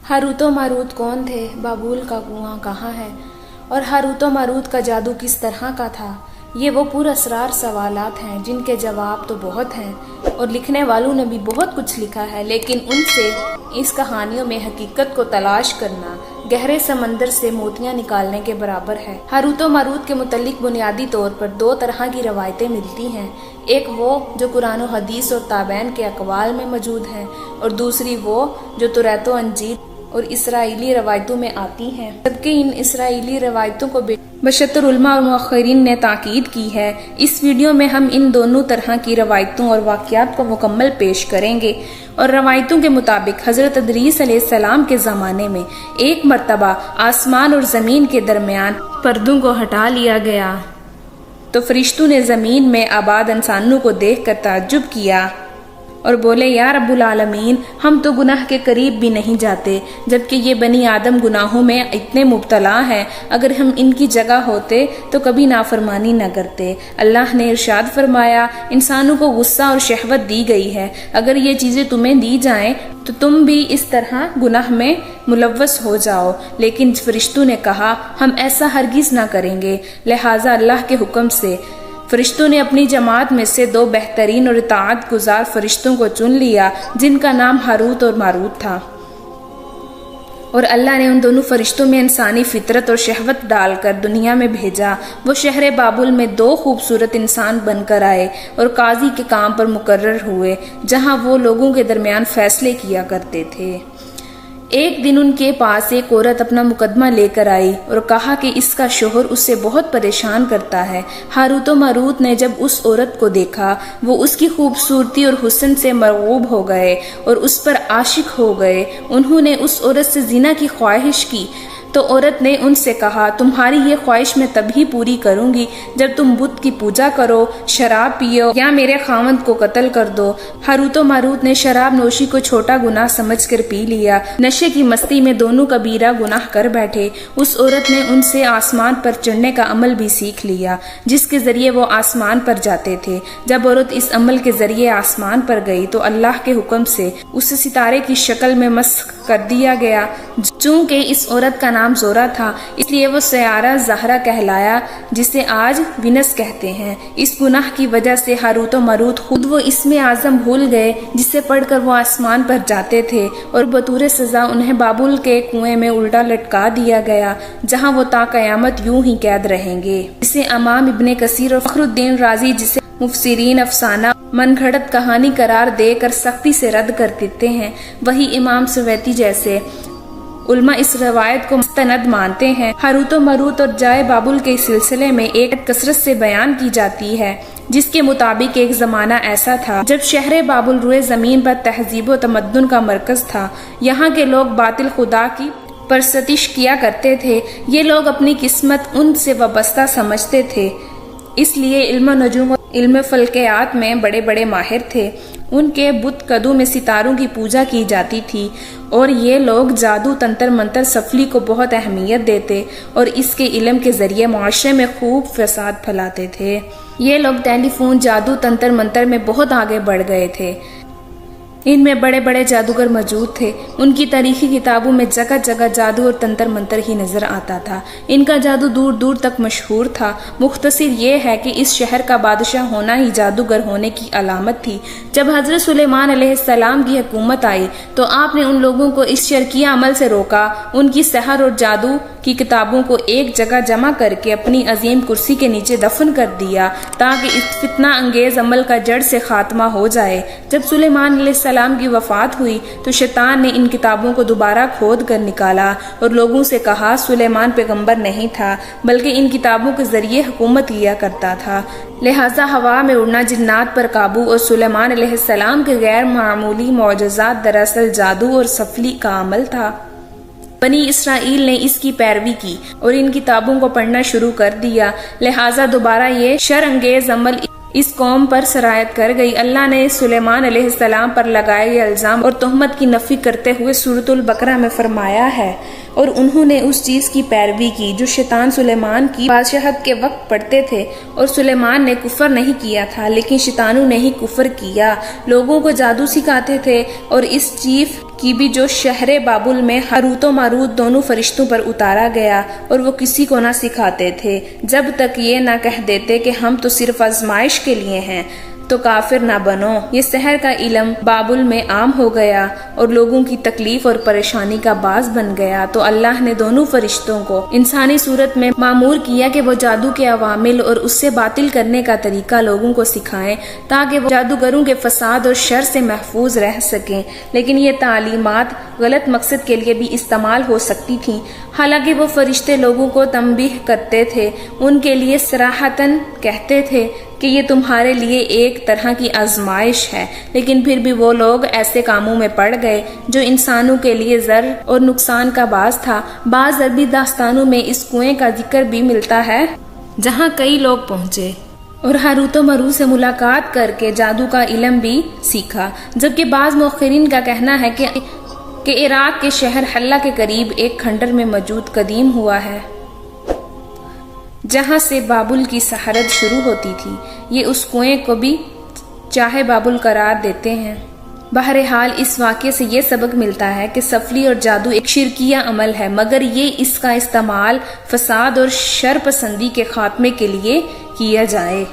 Harut व Marut कौन थे, बाबुल का कुआं कहाँ है, और हारूत व मारूत का जादू किस तरह का था। ये वो पुरअसरार सवालात हैं जिनके जवाब तो बहुत हैं और लिखने वालों ने भी बहुत कुछ लिखा है, लेकिन उनसे इस कहानियों में हकीकत को तलाश करना गहरे समंदर से मोतियां निकालने के बराबर है। हारूत व मारूत के मुतल्लिक बुनियादी तौर पर दो तरह की रवायतें मिलती हैं, एक वो जो कुरान और हदीस और ताबैन के अकवाल में मौजूद हैं और दूसरी वो जो तौरात व अंजील और इसराइली रवायतों में आती हैं। जबकि इन इसराइली रवायतों को बशत्तर उलमा और मुअख्खरीन ने ताकीद की है। इस वीडियो में हम इन दोनों तरह की रवायतों और वाक़यात को मुकम्मल पेश करेंगे। और रवायतों के मुताबिक हज़रत इदरीस अलैहिस्सलाम के ज़माने में एक मर्तबा आसमान और ज़मीन के दरमियान पर्दों को हटा लिया गया तो फरिश्तों ने ज़मीन में आबाद इंसानों को देख कर ताज्जुब किया और बोले, या रब्बुल आलमीन, हम तो गुनाह के करीब भी नहीं जाते, जबकि ये बनी आदम गुनाहों में इतने मुब्तला हैं। अगर हम इनकी जगह होते तो कभी नाफरमानी न करते। अल्लाह ने इरशाद फरमाया, इंसानों को गुस्सा और शहवत दी गई है, अगर ये चीज़ें तुम्हें दी जाएं तो तुम भी इस तरह गुनाह में मुलव्वस हो जाओ। लेकिन फरिश्तों ने कहा, हम ऐसा हरगिज़ ना करेंगे। लिहाजा अल्लाह के हुक्म से फरिश्तों ने अपनी जमात में से दो बेहतरीन और इताअत गुजार फरिश्तों को चुन लिया, जिनका नाम हारूत और मारूत था। और अल्लाह ने उन दोनों फरिश्तों में इंसानी फितरत और शहवत डालकर दुनिया में भेजा। वो शहर बाबुल में दो खूबसूरत इंसान बनकर आए और काजी के काम पर मुकर्रर हुए, जहां वो लोगों के दरमियान फैसले किया करते थे। एक दिन उनके पास एक औरत अपना मुकदमा लेकर आई और कहा कि इसका शोहर उससे बहुत परेशान करता है। हारूत व मारूत ने जब उस औरत को देखा, वो उसकी खूबसूरती और हुस्न से मरगूब हो गए और उस पर आशिक हो गए। उन्होंने उस औरत से जिना की ख्वाहिश की तो औरत ने उनसे कहा, तुम्हारी ये ख्वाहिश मैं तभी पूरी करूंगी जब तुम बुत की पूजा करो, शराब पियो या मेरे खावंद को कत्ल कर दो। हारूत व मारूत ने शराब नोशी को छोटा गुनाह समझकर पी लिया। नशे की मस्ती में दोनों कबीरा गुनाह कर बैठे। उस औरत ने उनसे आसमान पर चढ़ने का अमल भी सीख लिया, जिसके जरिए वो आसमान पर जाते थे। जब औरत इस अमल के जरिए आसमान पर गई तो अल्लाह के हुक्म से उसे सितारे की शक्ल में मस्ख कर दिया गया। चूंकि इस औरत का नाम जोरा था, इसलिए वो सयारा ज़हरा कहलाया, जिसे आज विनस कहते हैं। इस गुनाह की वजह से हारूत व मारूत खुद वो इसमें आज़म भूल गए, जिसे पढ़कर वो आसमान पर जाते थे, और बतौर सजा उन्हें बाबुल के कुएं में उल्टा लटका दिया गया, जहां वो ता कयामत यूं ही कैद रहेंगे। इसे इमाम इब्ने कसीर और फखरुद्दीन राजी, जिसे मुफसिरीन अफसाना मनगढ़ंत कहानी करार देकर सख्ती से रद्द कर देते हैं, वही इमाम सुवैती जैसे उल्मा इस रवायत को मुस्तनद मानते हैं। हारूत व मारूत और जाए बाबुल के सिलसिले में एक कसरत से बयान की जाती है, जिसके मुताबिक एक जमाना ऐसा था जब शहर बाबुल रुए जमीन पर तहजीब व तमद्दुन का मरकज था। यहाँ के लोग बातिल खुदा की परस्तिश किया करते थे। ये लोग अपनी किस्मत उनसे वाबस्ता समझते थे, इसलिए इल्म नजूम और इल्म फल्कियात में बड़े बड़े माहिर थे। उनके बुत कदों में सितारों की पूजा की जाती थी और ये लोग जादू, तंत्र मंत्र, सफली को बहुत अहमियत देते और इसके इल्म के जरिए माशरे में खूब फसाद फैलाते थे। ये लोग टेलीफोन, जादू, तंत्र मंत्र में बहुत आगे बढ़ गए थे। इनमें बड़े बड़े जादूगर मौजूद थे। उनकी तारीखी किताबों में जगह जगह जादू और तंत्र मंत्र ही नजर आता था। इनका जादू दूर दूर तक मशहूर था। मुख्तसर ये है कि इस शहर का बादशाह होना ही जादूगर होने की अलामत थी। जब हजरत सुलेमान अलैहिस्सलाम की हुकूमत आई तो आपने उन लोगों को इस शर्किया अमल से रोका। उनकी सहर और जादू की किताबों को एक जगह जमा करके अपनी अजीम कुर्सी के नीचे दफन कर दिया, ताकि इस फितना अंगेज अमल का जड़ से खात्मा हो जाए। जब सुलेमान अलैहिस्सलाम की वफात हुई तो शैतान ने इन किताबों को दोबारा खोद कर निकाला और लोगों से कहा, सुलेमान पैगंबर नहीं था, बल्कि इन किताबों के जरिए हुकूमत किया करता था। लिहाजा हवा में उड़ना, जिन्नात पर काबू और सुलेमान अलैहिस्सलाम के गैर मामूली मौजज़ात दरअसल जादू और सफली का अमल था। बनी इसराइल ने इसकी पैरवी की और इन किताबों को पढ़ना शुरू कर दिया। लिहाजा दोबारा ये शर अंगेज अमल इस कौम पर सरायत कर गई। अल्लाह ने सुलेमान अलैहिस्सलाम पर लगाए गए इल्जाम और तोहमत की नफी करते हुए सूरतुल बकरा में फरमाया है, और उन्होंने उस चीज की पैरवी की जो शैतान सुलेमान की बादशाहत के वक्त पढ़ते थे। और सुलेमान ने कुफर नहीं किया था, लेकिन शैतानों ने ही कुफर किया। लोगों को जादू सिखाते थे और इस चीफ کی بھی جو شہر بابل میں ہاروت و ماروت دونوں فرشتوں پر اتارا گیا، اور وہ کسی کو نہ سکھاتے تھے جب تک یہ نہ کہہ دیتے کہ ہم تو صرف آزمائش کے لیے ہیں، تو کافر نہ بنو۔ یہ سحر کا علم بابل میں عام ہو گیا اور لوگوں کی تکلیف اور پریشانی کا باعث بن گیا، تو اللہ نے دونوں فرشتوں کو انسانی صورت میں مامور کیا کہ وہ جادو کے عوامل اور اس سے باطل کرنے کا طریقہ لوگوں کو سکھائیں تاکہ وہ جادوگروں کے فساد اور شر سے محفوظ رہ سکیں۔ لیکن یہ تعلیمات غلط مقصد کے لیے بھی استعمال ہو سکتی تھیں۔ حالانکہ وہ فرشتے لوگوں کو تنبیہ کرتے تھے، ان کے لیے صراحتاً کہتے تھے کہ یہ تمہارے لیے ایک طرح کی آزمائش ہے، لیکن پھر بھی وہ لوگ ایسے کاموں میں پڑ گئے جو انسانوں کے لیے ضرر اور نقصان کا باعث تھا۔ بعض عربی داستانوں میں اس کنویں کا ذکر بھی ملتا ہے جہاں کئی لوگ پہنچے اور ہاروت و ماروت سے ملاقات کر کے جادو کا علم بھی سیکھا، جبکہ بعض مؤرخین کا کہنا ہے کہ عراق کے شہر حلہ کے قریب ایک کھنڈر میں موجود قدیم ہوا ہے جہاں سے بابل کی سحرت شروع ہوتی تھی۔ یہ اس کنویں کو بھی چاہے بابل قرار دیتے ہیں۔ بہرحال اس واقعے سے یہ سبق ملتا ہے کہ سفلی اور جادو ایک شرکیہ عمل ہے، مگر یہ اس کا استعمال فساد اور شر پسندی کے خاتمے کے لیے کیا جائے۔